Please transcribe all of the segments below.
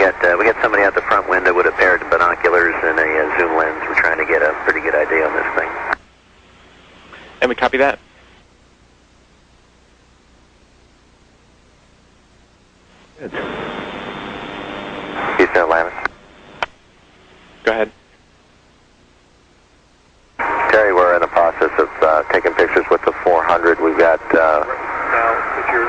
we got somebody out the front window with a pair of binoculars and a zoom lens. We're trying to get a pretty good idea on this thing. And we copy that. Houston, Atlanta. Go ahead. Terry, we're in the process of taking pictures with the 400. We've got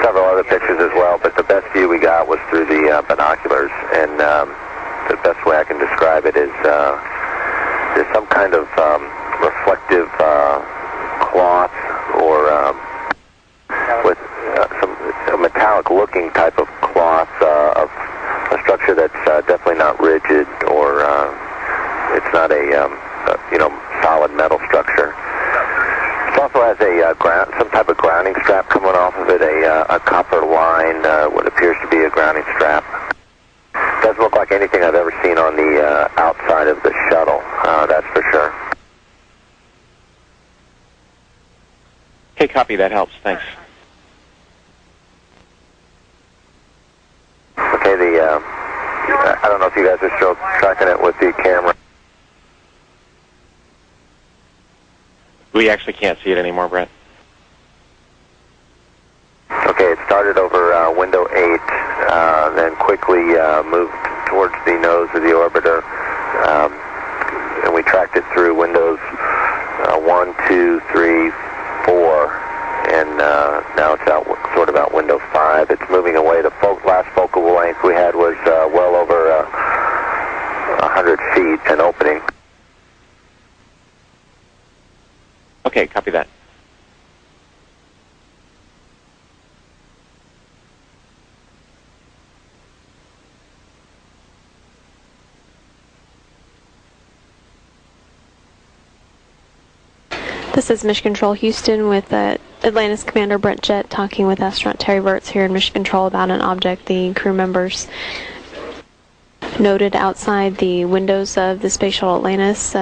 several other pictures as well, but the best view we got was through the binoculars, and the best way I can describe it is there's some kind of reflective cloth or with a metallic-looking type of cloth of a structure that's definitely not rigid, or it's not a solid metal structure. It also has some type of grounding strap coming off of it, a copper line, what appears to be a grounding strap. Doesn't look like anything I've ever seen on the outside of the shuttle, that's for sure. Okay, copy. That helps. Thanks. Okay, I don't know if you guys are still tracking it with the camera. We actually can't see it anymore, Brett. Okay, it started over window 8, then quickly moved towards the nose of the orbiter, and we tracked it through windows 1, 2, 3, 4, and now it's out sort of out window 5. It's moving away. The last focal length we had was well over 100 feet, an opening. Okay, copy that. This is Mission Control Houston with Atlantis Commander Brent Jett talking with astronaut Terry Virts here in Mission Control about an object the crew members noted outside the windows of the Space Shuttle Atlantis.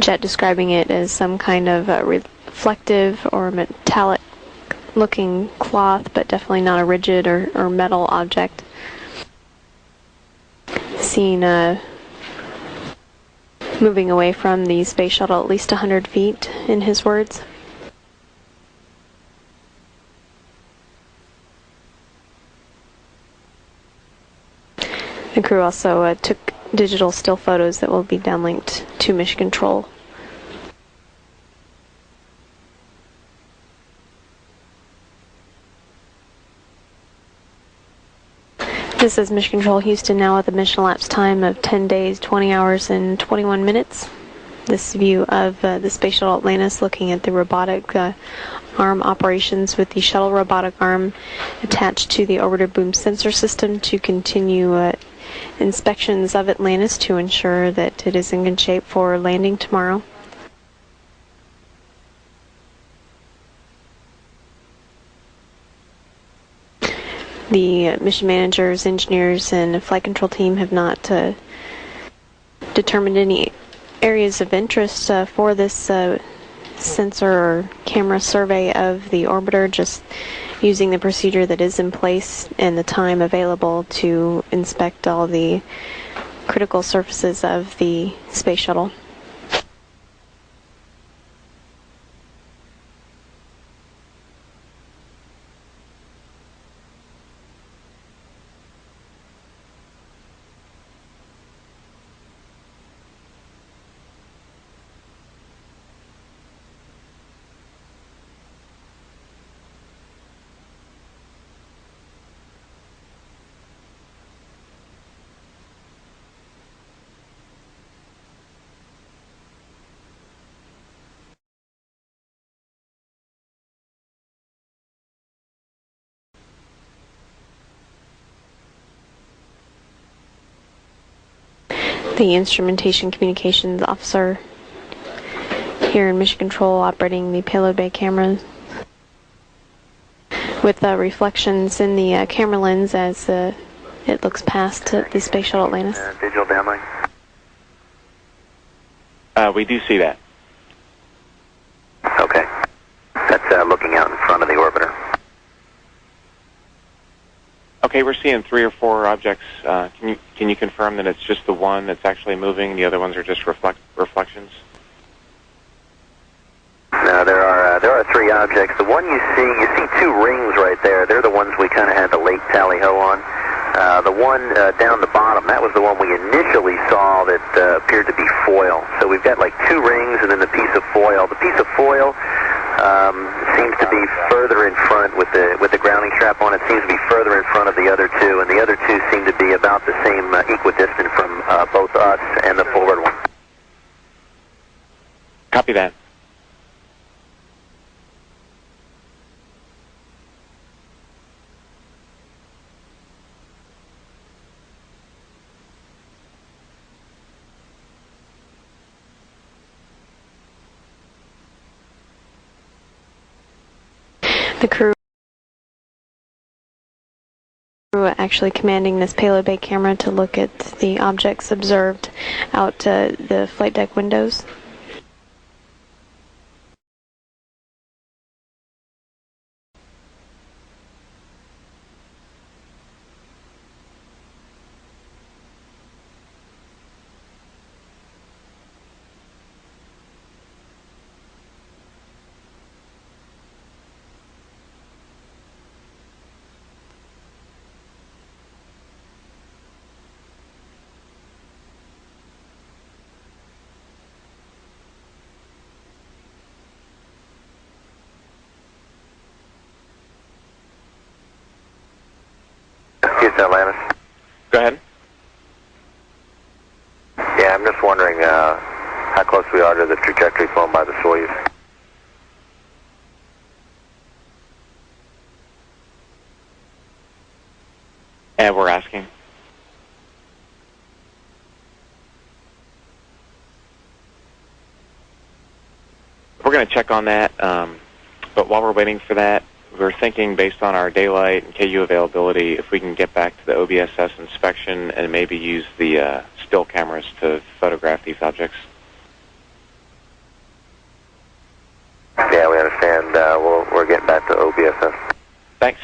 Jett describing it as some kind of reflective or metallic looking cloth, but definitely not a rigid or metal object. Seen moving away from the space shuttle at least 100 feet, in his words. The crew also took digital still photos that will be downlinked to Mission Control. This is Mission Control Houston now with a mission elapsed time of 10 days, 20 hours, and 21 minutes. This view of the Space Shuttle Atlantis looking at the robotic arm operations with the shuttle robotic arm attached to the orbiter boom sensor system to continue inspections of Atlantis to ensure that it is in good shape for landing tomorrow. The mission managers, engineers, and flight control team have not determined any areas of interest for this sensor or camera survey of the orbiter, just using the procedure that is in place and the time available to inspect all the critical surfaces of the space shuttle. The instrumentation communications officer here in Mission Control operating the payload bay cameras with reflections in the camera lens as it looks past the Space Shuttle Atlantis. Digital downlink. We do see that. Okay. That's looking out in front of the orbiter. Okay, we're seeing 3 or 4 objects. Can you confirm that it's just the one that's actually moving? The other ones are just reflections? No, there are 3 objects. The one you see 2 rings right there. They're the ones we kind of had the late tally-ho on. The one down the bottom, that was the one we initially saw that appeared to be foil. So we've got like 2 rings and then the piece of foil. The piece of foil seems to be further in front with the grounding strap on. It seems to be further in front of the other 2, and the other 2 seem to be about the same equidistant from both us and the forward one. Copy that. The crew actually commanding this payload bay camera to look at the objects observed out the flight deck windows. Houston, Atlantis. Go ahead. Yeah, I'm just wondering how close we are to the trajectory flown by the Soyuz. And we're asking. We're going to check on that, but while we're waiting for that, we're thinking based on our daylight and KU availability, if we can get back to the OBSS inspection and maybe use the still cameras to photograph these objects. Yeah, we understand. We're getting back to OBSS. Thanks.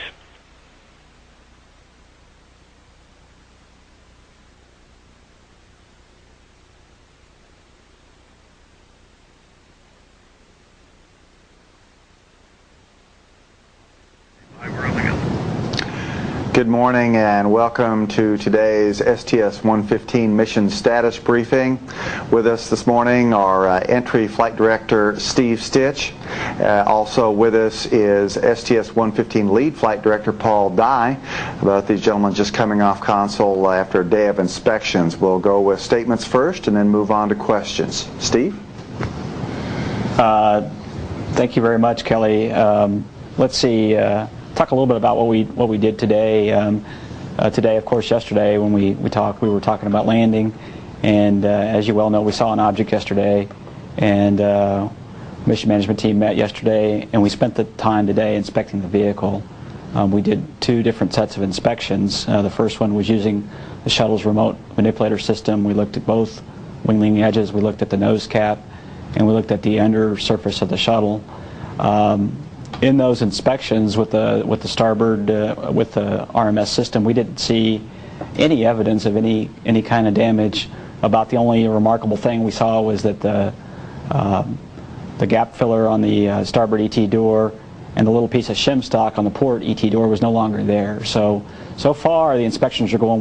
Good morning and welcome to today's STS115 mission status briefing. With us this morning are Entry Flight Director Steve Stitch. Also with us is STS115 Lead Flight Director Paul Dye. Both these gentlemen just coming off console after a day of inspections. We'll go with statements first and then move on to questions. Steve? Thank you very much, Kelly. Let's see. Talk a little bit about what we did today. Today, of course, yesterday when we were talking about landing, and as you well know, we saw an object yesterday, and mission management team met yesterday, and we spent the time today inspecting the vehicle. We did 2 different sets of inspections. The first one was using the shuttle's remote manipulator system. We looked at both wing leading edges, we looked at the nose cap, and we looked at the under surface of the shuttle. In those inspections with the starboard with the RMS system, we didn't see any evidence of any kind of damage. About the only remarkable thing we saw was that the gap filler on the starboard ET door and the little piece of shim stock on the port ET door was no longer there. So far the inspections are going well.